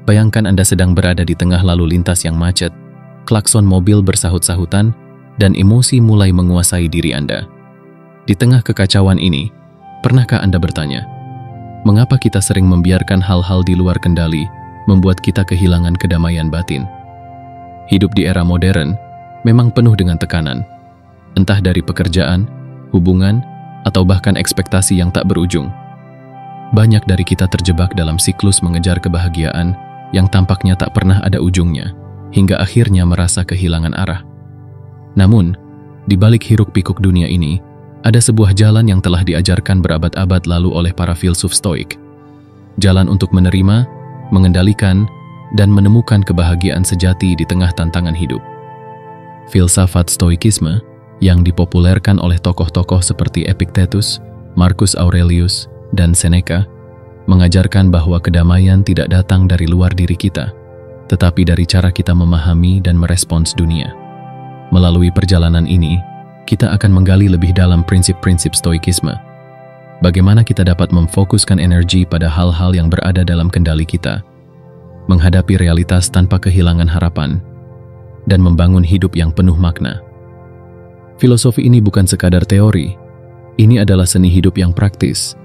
Bayangkan Anda sedang berada di tengah lalu lintas yang macet, klakson mobil bersahut-sahutan, dan emosi mulai menguasai diri Anda. Di tengah kekacauan ini, pernahkah Anda bertanya, mengapa kita sering membiarkan hal-hal di luar kendali membuat kita kehilangan kedamaian batin? Hidup di era modern memang penuh dengan tekanan, entah dari pekerjaan, hubungan, atau bahkan ekspektasi yang tak berujung. Banyak dari kita terjebak dalam siklus mengejar kebahagiaan yang tampaknya tak pernah ada ujungnya, hingga akhirnya merasa kehilangan arah. Namun, di balik hiruk-pikuk dunia ini, ada sebuah jalan yang telah diajarkan berabad-abad lalu oleh para filsuf Stoik. Jalan untuk menerima, mengendalikan, dan menemukan kebahagiaan sejati di tengah tantangan hidup. Filsafat Stoikisme yang dipopulerkan oleh tokoh-tokoh seperti Epictetus, Marcus Aurelius, dan Seneca mengajarkan bahwa kedamaian tidak datang dari luar diri kita, tetapi dari cara kita memahami dan merespons dunia. Melalui perjalanan ini, kita akan menggali lebih dalam prinsip-prinsip Stoikisme. Bagaimana kita dapat memfokuskan energi pada hal-hal yang berada dalam kendali kita, menghadapi realitas tanpa kehilangan harapan, dan membangun hidup yang penuh makna. Filosofi ini bukan sekadar teori, ini adalah seni hidup yang praktis,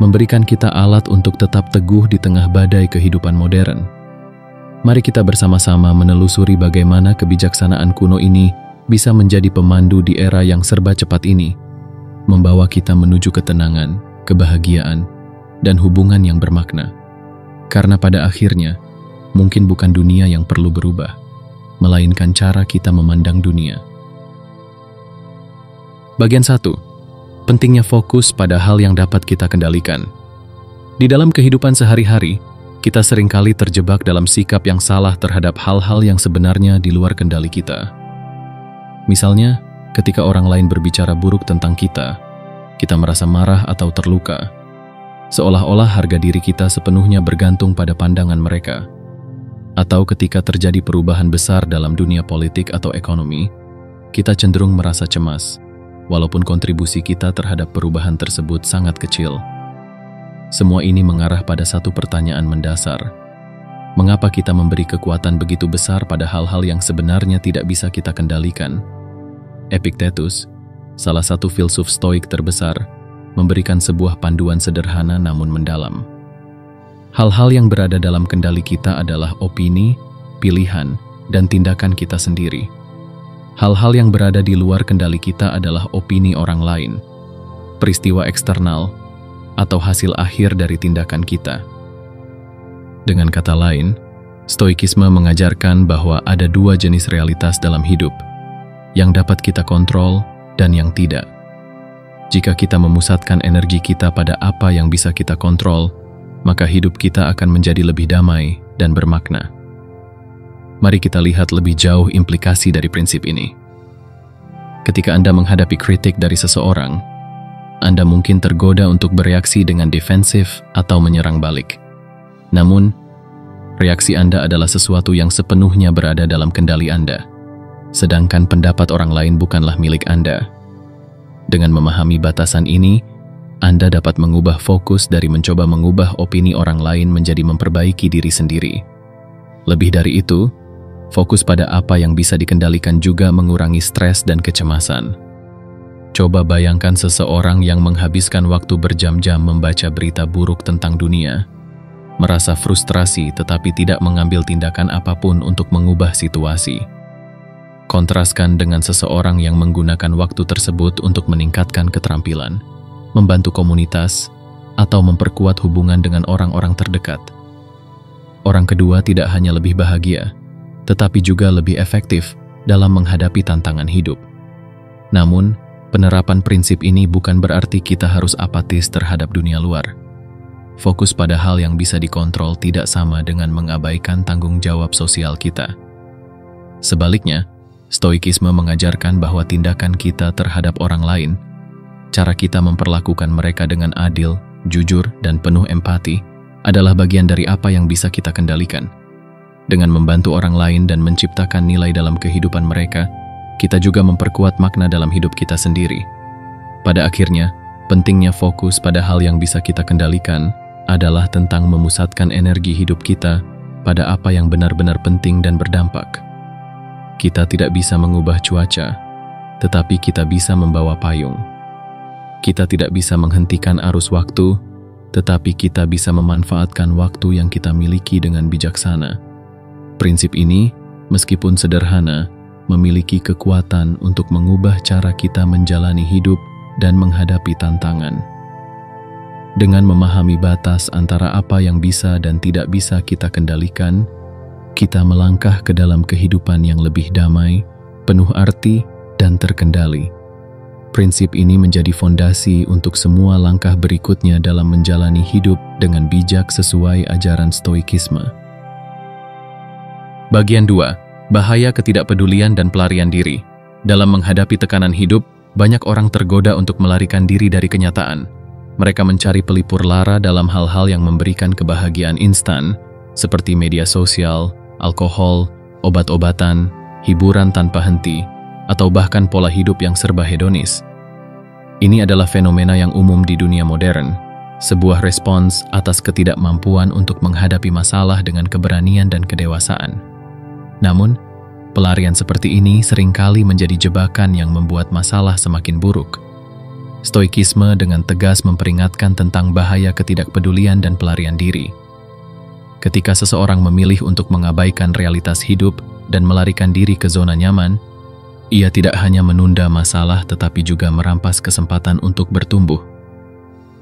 memberikan kita alat untuk tetap teguh di tengah badai kehidupan modern. Mari kita bersama-sama menelusuri bagaimana kebijaksanaan kuno ini bisa menjadi pemandu di era yang serba cepat ini, membawa kita menuju ketenangan, kebahagiaan, dan hubungan yang bermakna. Karena pada akhirnya, mungkin bukan dunia yang perlu berubah, melainkan cara kita memandang dunia. Bagian 1. Pentingnya fokus pada hal yang dapat kita kendalikan. Di dalam kehidupan sehari-hari, kita seringkali terjebak dalam sikap yang salah terhadap hal-hal yang sebenarnya di luar kendali kita. Misalnya, ketika orang lain berbicara buruk tentang kita merasa marah atau terluka, seolah-olah harga diri kita sepenuhnya bergantung pada pandangan mereka. Atau ketika terjadi perubahan besar dalam dunia politik atau ekonomi, kita cenderung merasa cemas, walaupun kontribusi kita terhadap perubahan tersebut sangat kecil. Semua ini mengarah pada satu pertanyaan mendasar. Mengapa kita memberi kekuatan begitu besar pada hal-hal yang sebenarnya tidak bisa kita kendalikan? Epictetus, salah satu filsuf Stoik terbesar, memberikan sebuah panduan sederhana namun mendalam. Hal-hal yang berada dalam kendali kita adalah opini, pilihan, dan tindakan kita sendiri. Hal-hal yang berada di luar kendali kita adalah opini orang lain, peristiwa eksternal, atau hasil akhir dari tindakan kita. Dengan kata lain, Stoikisme mengajarkan bahwa ada dua jenis realitas dalam hidup, yang dapat kita kontrol dan yang tidak. Jika kita memusatkan energi kita pada apa yang bisa kita kontrol, maka hidup kita akan menjadi lebih damai dan bermakna. Mari kita lihat lebih jauh implikasi dari prinsip ini. Ketika Anda menghadapi kritik dari seseorang, Anda mungkin tergoda untuk bereaksi dengan defensif atau menyerang balik. Namun, reaksi Anda adalah sesuatu yang sepenuhnya berada dalam kendali Anda, sedangkan pendapat orang lain bukanlah milik Anda. Dengan memahami batasan ini, Anda dapat mengubah fokus dari mencoba mengubah opini orang lain menjadi memperbaiki diri sendiri. Lebih dari itu, fokus pada apa yang bisa dikendalikan juga mengurangi stres dan kecemasan. Coba bayangkan seseorang yang menghabiskan waktu berjam-jam membaca berita buruk tentang dunia, merasa frustrasi tetapi tidak mengambil tindakan apapun untuk mengubah situasi. Kontraskan dengan seseorang yang menggunakan waktu tersebut untuk meningkatkan keterampilan, membantu komunitas, atau memperkuat hubungan dengan orang-orang terdekat. Orang kedua tidak hanya lebih bahagia, tetapi juga lebih efektif dalam menghadapi tantangan hidup. Namun, penerapan prinsip ini bukan berarti kita harus apatis terhadap dunia luar. Fokus pada hal yang bisa dikontrol tidak sama dengan mengabaikan tanggung jawab sosial kita. Sebaliknya, Stoikisme mengajarkan bahwa tindakan kita terhadap orang lain, cara kita memperlakukan mereka dengan adil, jujur, dan penuh empati, adalah bagian dari apa yang bisa kita kendalikan. Dengan membantu orang lain dan menciptakan nilai dalam kehidupan mereka, kita juga memperkuat makna dalam hidup kita sendiri. Pada akhirnya, pentingnya fokus pada hal yang bisa kita kendalikan adalah tentang memusatkan energi hidup kita pada apa yang benar-benar penting dan berdampak. Kita tidak bisa mengubah cuaca, tetapi kita bisa membawa payung. Kita tidak bisa menghentikan arus waktu, tetapi kita bisa memanfaatkan waktu yang kita miliki dengan bijaksana. Prinsip ini, meskipun sederhana, memiliki kekuatan untuk mengubah cara kita menjalani hidup dan menghadapi tantangan. Dengan memahami batas antara apa yang bisa dan tidak bisa kita kendalikan, kita melangkah ke dalam kehidupan yang lebih damai, penuh arti, dan terkendali. Prinsip ini menjadi fondasi untuk semua langkah berikutnya dalam menjalani hidup dengan bijak sesuai ajaran Stoikisme. Bagian 2. Bahaya ketidakpedulian dan pelarian diri. Dalam menghadapi tekanan hidup, banyak orang tergoda untuk melarikan diri dari kenyataan. Mereka mencari pelipur lara dalam hal-hal yang memberikan kebahagiaan instan, seperti media sosial, alkohol, obat-obatan, hiburan tanpa henti, atau bahkan pola hidup yang serba hedonis. Ini adalah fenomena yang umum di dunia modern, sebuah respons atas ketidakmampuan untuk menghadapi masalah dengan keberanian dan kedewasaan. Namun, pelarian seperti ini seringkali menjadi jebakan yang membuat masalah semakin buruk. Stoikisme dengan tegas memperingatkan tentang bahaya ketidakpedulian dan pelarian diri. Ketika seseorang memilih untuk mengabaikan realitas hidup dan melarikan diri ke zona nyaman, ia tidak hanya menunda masalah tetapi juga merampas kesempatan untuk bertumbuh.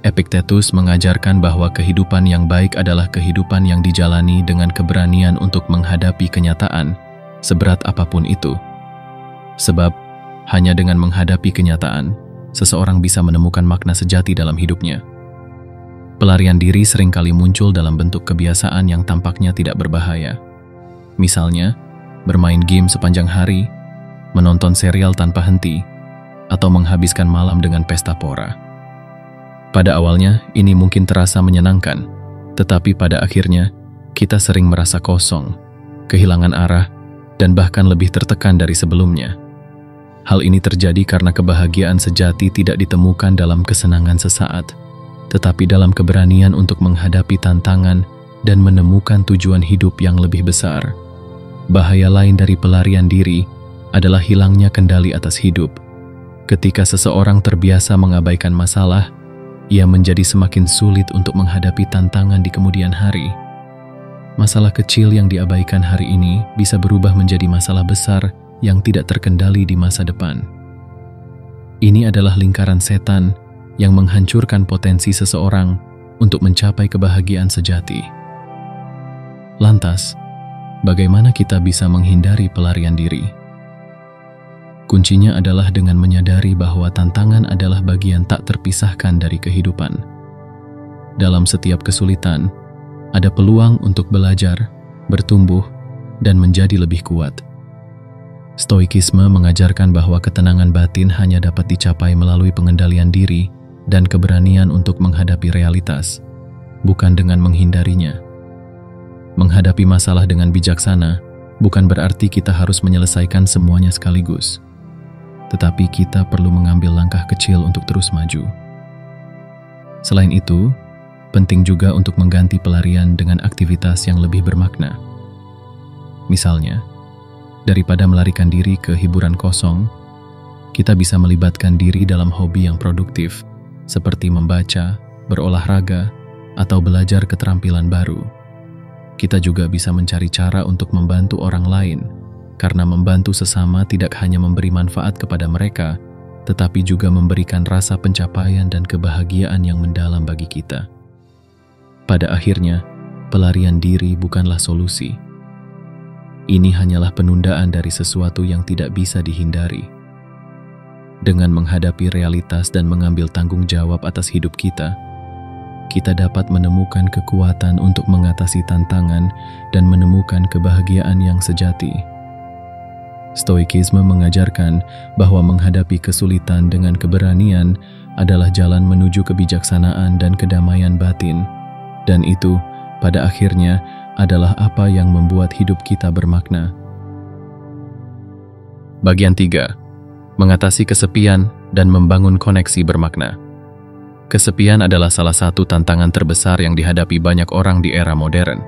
Epictetus mengajarkan bahwa kehidupan yang baik adalah kehidupan yang dijalani dengan keberanian untuk menghadapi kenyataan, seberat apapun itu. Sebab, hanya dengan menghadapi kenyataan, seseorang bisa menemukan makna sejati dalam hidupnya. Pelarian diri seringkali muncul dalam bentuk kebiasaan yang tampaknya tidak berbahaya. Misalnya, bermain game sepanjang hari, menonton serial tanpa henti, atau menghabiskan malam dengan pesta pora. Pada awalnya, ini mungkin terasa menyenangkan, tetapi pada akhirnya, kita sering merasa kosong, kehilangan arah, dan bahkan lebih tertekan dari sebelumnya. Hal ini terjadi karena kebahagiaan sejati tidak ditemukan dalam kesenangan sesaat, tetapi dalam keberanian untuk menghadapi tantangan dan menemukan tujuan hidup yang lebih besar. Bahaya lain dari pelarian diri adalah hilangnya kendali atas hidup. Ketika seseorang terbiasa mengabaikan masalah, ia menjadi semakin sulit untuk menghadapi tantangan di kemudian hari. Masalah kecil yang diabaikan hari ini bisa berubah menjadi masalah besar yang tidak terkendali di masa depan. Ini adalah lingkaran setan yang menghancurkan potensi seseorang untuk mencapai kebahagiaan sejati. Lantas, bagaimana kita bisa menghindari pelarian diri? Kuncinya adalah dengan menyadari bahwa tantangan adalah bagian tak terpisahkan dari kehidupan. Dalam setiap kesulitan, ada peluang untuk belajar, bertumbuh, dan menjadi lebih kuat. Stoikisme mengajarkan bahwa ketenangan batin hanya dapat dicapai melalui pengendalian diri dan keberanian untuk menghadapi realitas, bukan dengan menghindarinya. Menghadapi masalah dengan bijaksana bukan berarti kita harus menyelesaikan semuanya sekaligus, tetapi kita perlu mengambil langkah kecil untuk terus maju. Selain itu, penting juga untuk mengganti pelarian dengan aktivitas yang lebih bermakna. Misalnya, daripada melarikan diri ke hiburan kosong, kita bisa melibatkan diri dalam hobi yang produktif, seperti membaca, berolahraga, atau belajar keterampilan baru. Kita juga bisa mencari cara untuk membantu orang lain, karena membantu sesama tidak hanya memberi manfaat kepada mereka, tetapi juga memberikan rasa pencapaian dan kebahagiaan yang mendalam bagi kita. Pada akhirnya, pelarian diri bukanlah solusi. Ini hanyalah penundaan dari sesuatu yang tidak bisa dihindari. Dengan menghadapi realitas dan mengambil tanggung jawab atas hidup kita dapat menemukan kekuatan untuk mengatasi tantangan dan menemukan kebahagiaan yang sejati. Stoikisme mengajarkan bahwa menghadapi kesulitan dengan keberanian adalah jalan menuju kebijaksanaan dan kedamaian batin, dan itu, pada akhirnya, adalah apa yang membuat hidup kita bermakna. Bagian 3. Mengatasi kesepian dan membangun koneksi bermakna. Kesepian adalah salah satu tantangan terbesar yang dihadapi banyak orang di era modern.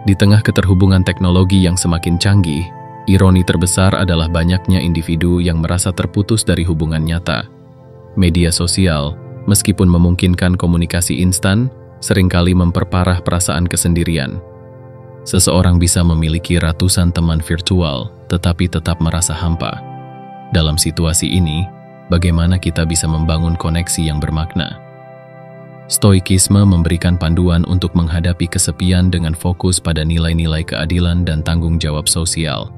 Di tengah keterhubungan teknologi yang semakin canggih, ironi terbesar adalah banyaknya individu yang merasa terputus dari hubungan nyata. Media sosial, meskipun memungkinkan komunikasi instan, seringkali memperparah perasaan kesendirian. Seseorang bisa memiliki ratusan teman virtual, tetapi tetap merasa hampa. Dalam situasi ini, bagaimana kita bisa membangun koneksi yang bermakna? Stoikisme memberikan panduan untuk menghadapi kesepian dengan fokus pada nilai-nilai keadilan dan tanggung jawab sosial.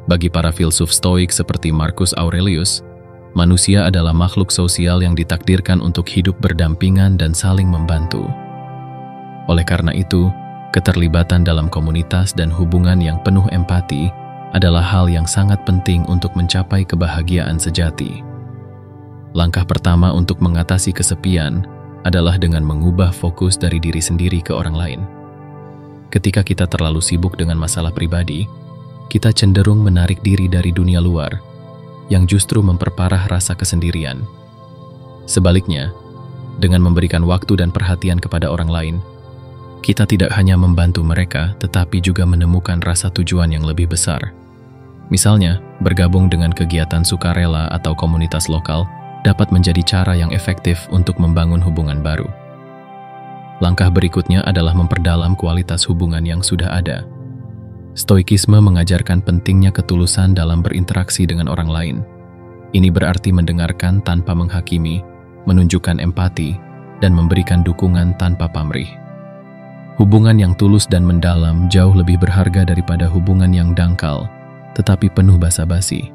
Bagi para filsuf Stoik seperti Marcus Aurelius, manusia adalah makhluk sosial yang ditakdirkan untuk hidup berdampingan dan saling membantu. Oleh karena itu, keterlibatan dalam komunitas dan hubungan yang penuh empati adalah hal yang sangat penting untuk mencapai kebahagiaan sejati. Langkah pertama untuk mengatasi kesepian adalah dengan mengubah fokus dari diri sendiri ke orang lain. Ketika kita terlalu sibuk dengan masalah pribadi, kita cenderung menarik diri dari dunia luar, yang justru memperparah rasa kesendirian. Sebaliknya, dengan memberikan waktu dan perhatian kepada orang lain, kita tidak hanya membantu mereka, tetapi juga menemukan rasa tujuan yang lebih besar. Misalnya, bergabung dengan kegiatan sukarela atau komunitas lokal dapat menjadi cara yang efektif untuk membangun hubungan baru. Langkah berikutnya adalah memperdalam kualitas hubungan yang sudah ada. Stoikisme mengajarkan pentingnya ketulusan dalam berinteraksi dengan orang lain. Ini berarti mendengarkan tanpa menghakimi, menunjukkan empati, dan memberikan dukungan tanpa pamrih. Hubungan yang tulus dan mendalam jauh lebih berharga daripada hubungan yang dangkal, tetapi penuh basa-basi.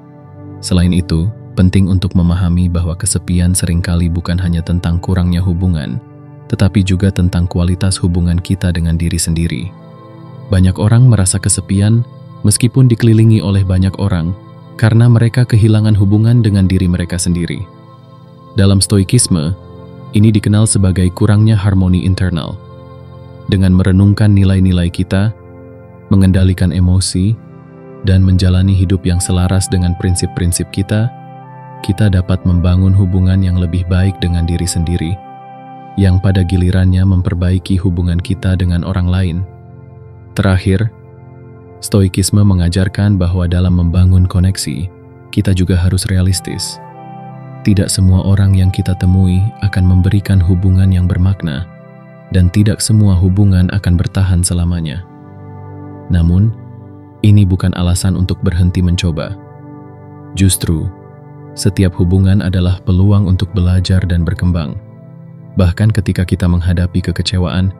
Selain itu, penting untuk memahami bahwa kesepian seringkali bukan hanya tentang kurangnya hubungan, tetapi juga tentang kualitas hubungan kita dengan diri sendiri. Banyak orang merasa kesepian meskipun dikelilingi oleh banyak orang karena mereka kehilangan hubungan dengan diri mereka sendiri. Dalam Stoikisme, ini dikenal sebagai kurangnya harmoni internal. Dengan merenungkan nilai-nilai kita, mengendalikan emosi, dan menjalani hidup yang selaras dengan prinsip-prinsip kita dapat membangun hubungan yang lebih baik dengan diri sendiri, yang pada gilirannya memperbaiki hubungan kita dengan orang lain. Terakhir, Stoikisme mengajarkan bahwa dalam membangun koneksi, kita juga harus realistis. Tidak semua orang yang kita temui akan memberikan hubungan yang bermakna, dan tidak semua hubungan akan bertahan selamanya. Namun, ini bukan alasan untuk berhenti mencoba. Justru, setiap hubungan adalah peluang untuk belajar dan berkembang. Bahkan ketika kita menghadapi kekecewaan,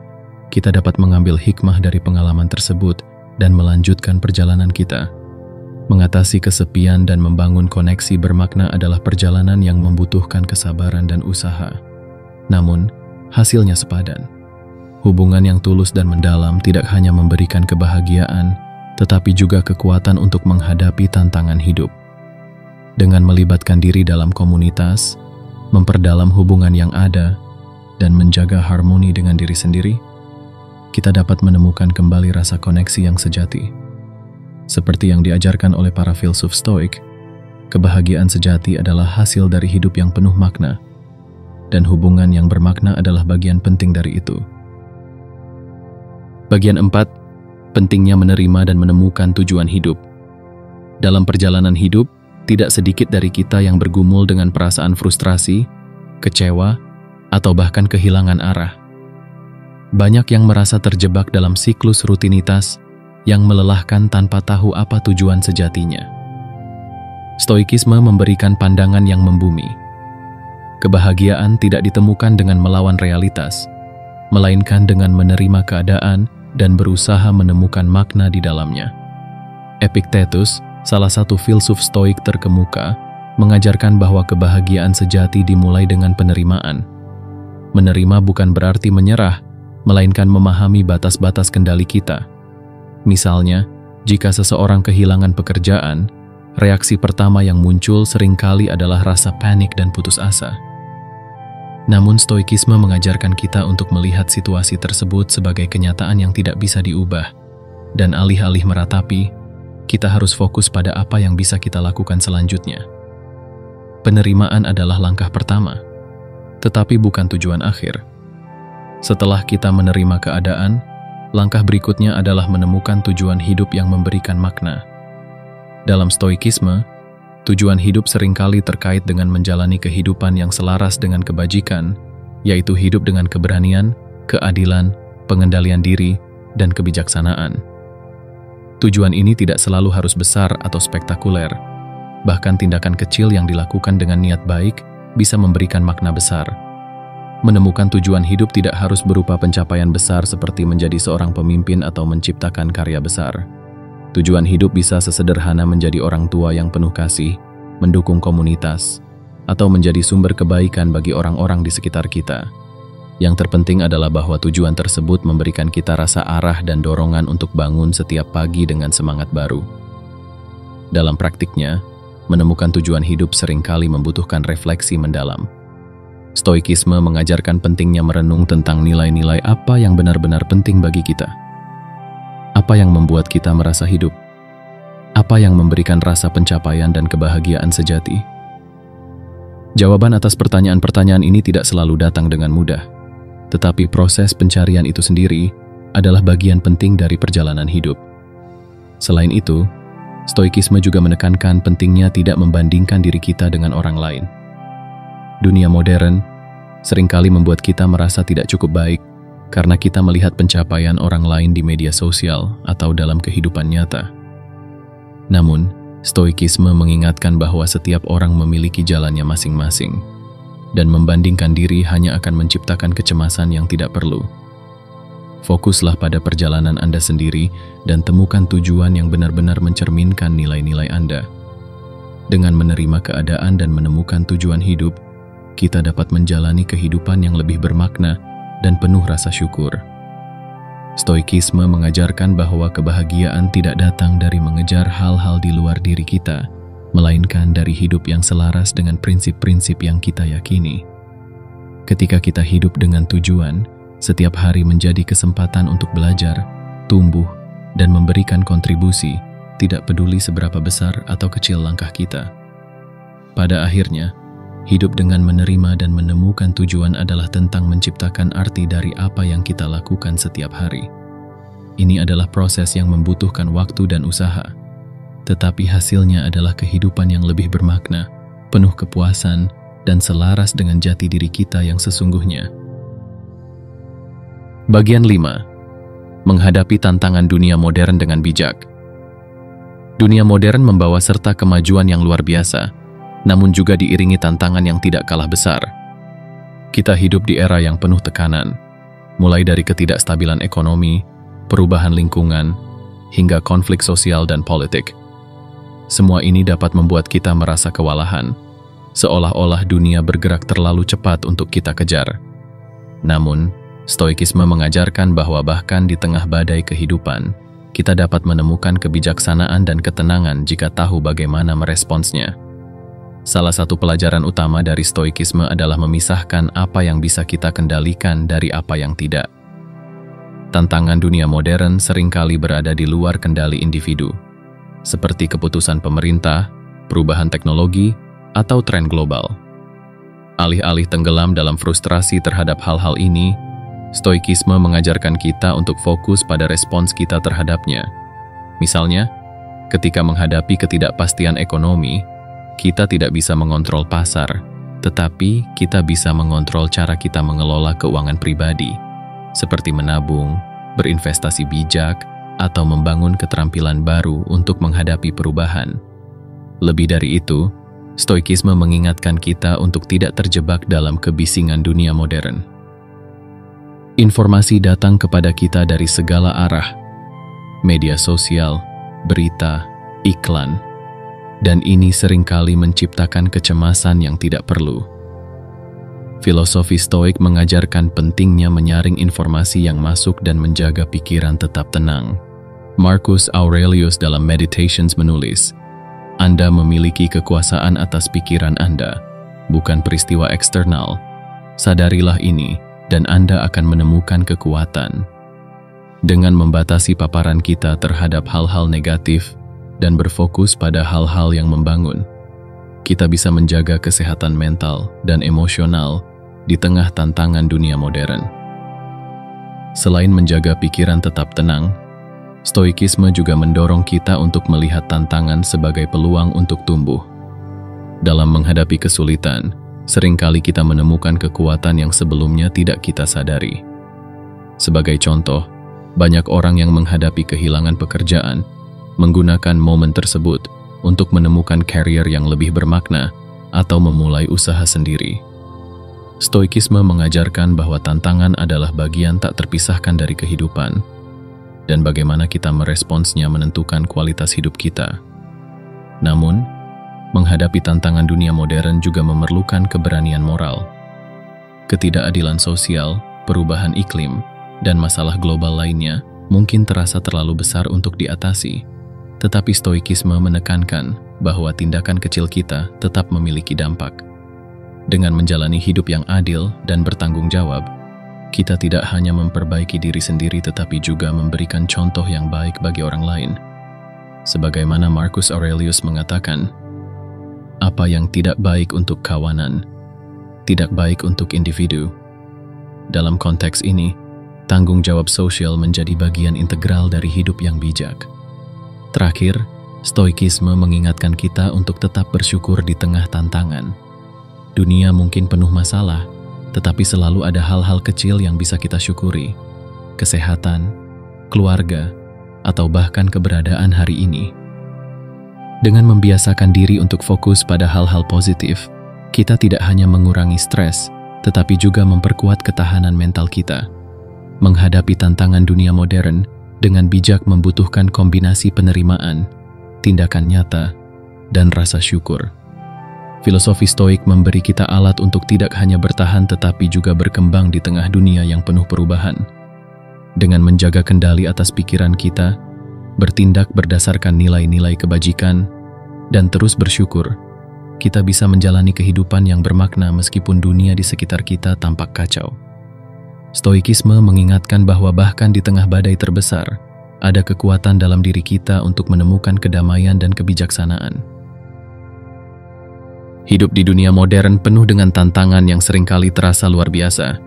kita dapat mengambil hikmah dari pengalaman tersebut dan melanjutkan perjalanan kita. Mengatasi kesepian dan membangun koneksi bermakna adalah perjalanan yang membutuhkan kesabaran dan usaha. Namun, hasilnya sepadan. Hubungan yang tulus dan mendalam tidak hanya memberikan kebahagiaan, tetapi juga kekuatan untuk menghadapi tantangan hidup. Dengan melibatkan diri dalam komunitas, memperdalam hubungan yang ada, dan menjaga harmoni dengan diri sendiri, kita dapat menemukan kembali rasa koneksi yang sejati. Seperti yang diajarkan oleh para filsuf Stoik, kebahagiaan sejati adalah hasil dari hidup yang penuh makna, dan hubungan yang bermakna adalah bagian penting dari itu. Bagian 4, pentingnya menerima dan menemukan tujuan hidup. Dalam perjalanan hidup, tidak sedikit dari kita yang bergumul dengan perasaan frustrasi, kecewa, atau bahkan kehilangan arah. Banyak yang merasa terjebak dalam siklus rutinitas yang melelahkan tanpa tahu apa tujuan sejatinya. Stoikisme memberikan pandangan yang membumi. Kebahagiaan tidak ditemukan dengan melawan realitas, melainkan dengan menerima keadaan dan berusaha menemukan makna di dalamnya. Epictetus, salah satu filsuf Stoik terkemuka, mengajarkan bahwa kebahagiaan sejati dimulai dengan penerimaan. Menerima bukan berarti menyerah, melainkan memahami batas-batas kendali kita. Misalnya, jika seseorang kehilangan pekerjaan, reaksi pertama yang muncul seringkali adalah rasa panik dan putus asa. Namun Stoikisme mengajarkan kita untuk melihat situasi tersebut sebagai kenyataan yang tidak bisa diubah, dan alih-alih meratapi, kita harus fokus pada apa yang bisa kita lakukan selanjutnya. Penerimaan adalah langkah pertama, tetapi bukan tujuan akhir. Setelah kita menerima keadaan, langkah berikutnya adalah menemukan tujuan hidup yang memberikan makna. Dalam Stoikisme, tujuan hidup seringkali terkait dengan menjalani kehidupan yang selaras dengan kebajikan, yaitu hidup dengan keberanian, keadilan, pengendalian diri, dan kebijaksanaan. Tujuan ini tidak selalu harus besar atau spektakuler. Bahkan tindakan kecil yang dilakukan dengan niat baik bisa memberikan makna besar. Menemukan tujuan hidup tidak harus berupa pencapaian besar seperti menjadi seorang pemimpin atau menciptakan karya besar. Tujuan hidup bisa sesederhana menjadi orang tua yang penuh kasih, mendukung komunitas, atau menjadi sumber kebaikan bagi orang-orang di sekitar kita. Yang terpenting adalah bahwa tujuan tersebut memberikan kita rasa arah dan dorongan untuk bangun setiap pagi dengan semangat baru. Dalam praktiknya, menemukan tujuan hidup seringkali membutuhkan refleksi mendalam. Stoikisme mengajarkan pentingnya merenung tentang nilai-nilai apa yang benar-benar penting bagi kita. Apa yang membuat kita merasa hidup? Apa yang memberikan rasa pencapaian dan kebahagiaan sejati? Jawaban atas pertanyaan-pertanyaan ini tidak selalu datang dengan mudah, tetapi proses pencarian itu sendiri adalah bagian penting dari perjalanan hidup. Selain itu, Stoikisme juga menekankan pentingnya tidak membandingkan diri kita dengan orang lain. Dunia modern seringkali membuat kita merasa tidak cukup baik karena kita melihat pencapaian orang lain di media sosial atau dalam kehidupan nyata. Namun, Stoikisme mengingatkan bahwa setiap orang memiliki jalannya masing-masing, dan membandingkan diri hanya akan menciptakan kecemasan yang tidak perlu. Fokuslah pada perjalanan Anda sendiri dan temukan tujuan yang benar-benar mencerminkan nilai-nilai Anda. Dengan menerima keadaan dan menemukan tujuan hidup, kita dapat menjalani kehidupan yang lebih bermakna dan penuh rasa syukur. Stoikisme mengajarkan bahwa kebahagiaan tidak datang dari mengejar hal-hal di luar diri kita, melainkan dari hidup yang selaras dengan prinsip-prinsip yang kita yakini. Ketika kita hidup dengan tujuan, setiap hari menjadi kesempatan untuk belajar, tumbuh, dan memberikan kontribusi, tidak peduli seberapa besar atau kecil langkah kita. Pada akhirnya, hidup dengan menerima dan menemukan tujuan adalah tentang menciptakan arti dari apa yang kita lakukan setiap hari. Ini adalah proses yang membutuhkan waktu dan usaha, tetapi hasilnya adalah kehidupan yang lebih bermakna, penuh kepuasan, dan selaras dengan jati diri kita yang sesungguhnya. Bagian 5. Menghadapi tantangan dunia modern dengan bijak. Dunia modern membawa serta kemajuan yang luar biasa, namun juga diiringi tantangan yang tidak kalah besar. Kita hidup di era yang penuh tekanan, mulai dari ketidakstabilan ekonomi, perubahan lingkungan, hingga konflik sosial dan politik. Semua ini dapat membuat kita merasa kewalahan, seolah-olah dunia bergerak terlalu cepat untuk kita kejar. Namun, Stoikisme mengajarkan bahwa bahkan di tengah badai kehidupan, kita dapat menemukan kebijaksanaan dan ketenangan jika tahu bagaimana meresponsnya. Salah satu pelajaran utama dari Stoikisme adalah memisahkan apa yang bisa kita kendalikan dari apa yang tidak. Tantangan dunia modern seringkali berada di luar kendali individu, seperti keputusan pemerintah, perubahan teknologi, atau tren global. Alih-alih tenggelam dalam frustrasi terhadap hal-hal ini, Stoikisme mengajarkan kita untuk fokus pada respons kita terhadapnya. Misalnya, ketika menghadapi ketidakpastian ekonomi, kita tidak bisa mengontrol pasar, tetapi kita bisa mengontrol cara kita mengelola keuangan pribadi, seperti menabung, berinvestasi bijak, atau membangun keterampilan baru untuk menghadapi perubahan. Lebih dari itu, Stoikisme mengingatkan kita untuk tidak terjebak dalam kebisingan dunia modern. Informasi datang kepada kita dari segala arah, media sosial, berita, iklan, dan ini seringkali menciptakan kecemasan yang tidak perlu. Filosofi Stoik mengajarkan pentingnya menyaring informasi yang masuk dan menjaga pikiran tetap tenang. Marcus Aurelius dalam Meditations menulis, Anda memiliki kekuasaan atas pikiran Anda, bukan peristiwa eksternal. Sadarilah ini, dan Anda akan menemukan kekuatan. Dengan membatasi paparan kita terhadap hal-hal negatif dan berfokus pada hal-hal yang membangun, kita bisa menjaga kesehatan mental dan emosional di tengah tantangan dunia modern. Selain menjaga pikiran tetap tenang, stoikisme juga mendorong kita untuk melihat tantangan sebagai peluang untuk tumbuh. Dalam menghadapi kesulitan, seringkali kita menemukan kekuatan yang sebelumnya tidak kita sadari. Sebagai contoh, banyak orang yang menghadapi kehilangan pekerjaan menggunakan momen tersebut untuk menemukan karier yang lebih bermakna atau memulai usaha sendiri. Stoikisme mengajarkan bahwa tantangan adalah bagian tak terpisahkan dari kehidupan, dan bagaimana kita meresponsnya menentukan kualitas hidup kita. Namun, menghadapi tantangan dunia modern juga memerlukan keberanian moral. Ketidakadilan sosial, perubahan iklim, dan masalah global lainnya mungkin terasa terlalu besar untuk diatasi, tetapi stoikisme menekankan bahwa tindakan kecil kita tetap memiliki dampak. Dengan menjalani hidup yang adil dan bertanggung jawab, kita tidak hanya memperbaiki diri sendiri tetapi juga memberikan contoh yang baik bagi orang lain. Sebagaimana Marcus Aurelius mengatakan, apa yang tidak baik untuk kawanan, tidak baik untuk individu. Dalam konteks ini, tanggung jawab sosial menjadi bagian integral dari hidup yang bijak. Terakhir, stoikisme mengingatkan kita untuk tetap bersyukur di tengah tantangan. Dunia mungkin penuh masalah, tetapi selalu ada hal-hal kecil yang bisa kita syukuri. Kesehatan, keluarga, atau bahkan keberadaan hari ini. Dengan membiasakan diri untuk fokus pada hal-hal positif, kita tidak hanya mengurangi stres, tetapi juga memperkuat ketahanan mental kita. Menghadapi tantangan dunia modern dengan bijak membutuhkan kombinasi penerimaan, tindakan nyata, dan rasa syukur. Filosofi Stoik memberi kita alat untuk tidak hanya bertahan tetapi juga berkembang di tengah dunia yang penuh perubahan. Dengan menjaga kendali atas pikiran kita, bertindak berdasarkan nilai-nilai kebajikan, dan terus bersyukur, kita bisa menjalani kehidupan yang bermakna meskipun dunia di sekitar kita tampak kacau. Stoikisme mengingatkan bahwa bahkan di tengah badai terbesar, ada kekuatan dalam diri kita untuk menemukan kedamaian dan kebijaksanaan. Hidup di dunia modern penuh dengan tantangan yang seringkali terasa luar biasa.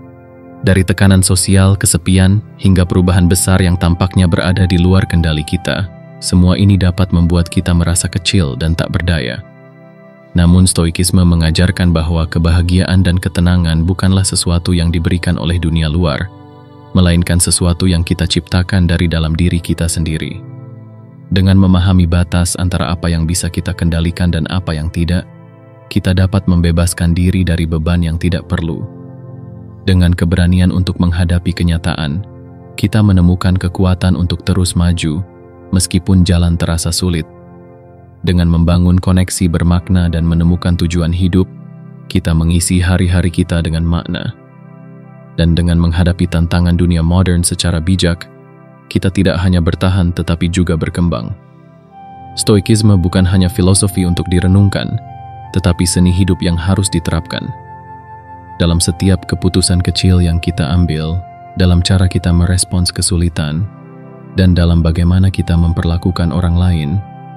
Dari tekanan sosial, kesepian, hingga perubahan besar yang tampaknya berada di luar kendali kita, semua ini dapat membuat kita merasa kecil dan tak berdaya. Namun stoikisme mengajarkan bahwa kebahagiaan dan ketenangan bukanlah sesuatu yang diberikan oleh dunia luar, melainkan sesuatu yang kita ciptakan dari dalam diri kita sendiri. Dengan memahami batas antara apa yang bisa kita kendalikan dan apa yang tidak, kita dapat membebaskan diri dari beban yang tidak perlu. Dengan keberanian untuk menghadapi kenyataan, kita menemukan kekuatan untuk terus maju, meskipun jalan terasa sulit. Dengan membangun koneksi bermakna dan menemukan tujuan hidup, kita mengisi hari-hari kita dengan makna. Dan dengan menghadapi tantangan dunia modern secara bijak, kita tidak hanya bertahan tetapi juga berkembang. Stoikisme bukan hanya filosofi untuk direnungkan, tetapi seni hidup yang harus diterapkan. Dalam setiap keputusan kecil yang kita ambil, dalam cara kita merespons kesulitan, dan dalam bagaimana kita memperlakukan orang lain,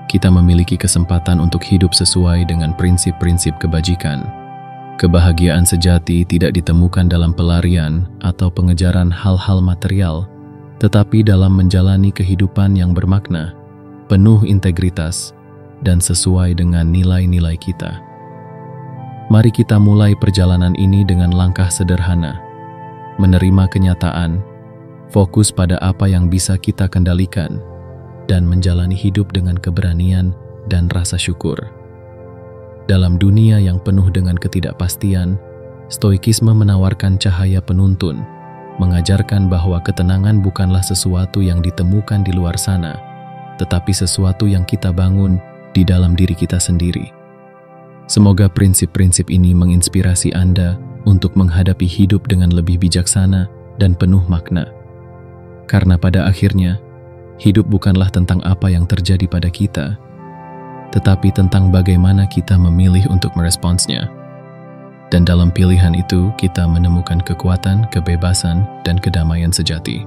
kita memiliki kesempatan untuk hidup sesuai dengan prinsip-prinsip kebajikan. Kebahagiaan sejati tidak ditemukan dalam pelarian atau pengejaran hal-hal material, tetapi dalam menjalani kehidupan yang bermakna, penuh integritas, dan sesuai dengan nilai-nilai kita. Mari kita mulai perjalanan ini dengan langkah sederhana, menerima kenyataan, fokus pada apa yang bisa kita kendalikan, dan menjalani hidup dengan keberanian dan rasa syukur. Dalam dunia yang penuh dengan ketidakpastian, stoikisme menawarkan cahaya penuntun, mengajarkan bahwa ketenangan bukanlah sesuatu yang ditemukan di luar sana, tetapi sesuatu yang kita bangun di dalam diri kita sendiri. Semoga prinsip-prinsip ini menginspirasi Anda untuk menghadapi hidup dengan lebih bijaksana dan penuh makna. Karena pada akhirnya, hidup bukanlah tentang apa yang terjadi pada kita, tetapi tentang bagaimana kita memilih untuk meresponsnya. Dan dalam pilihan itu, kita menemukan kekuatan, kebebasan, dan kedamaian sejati.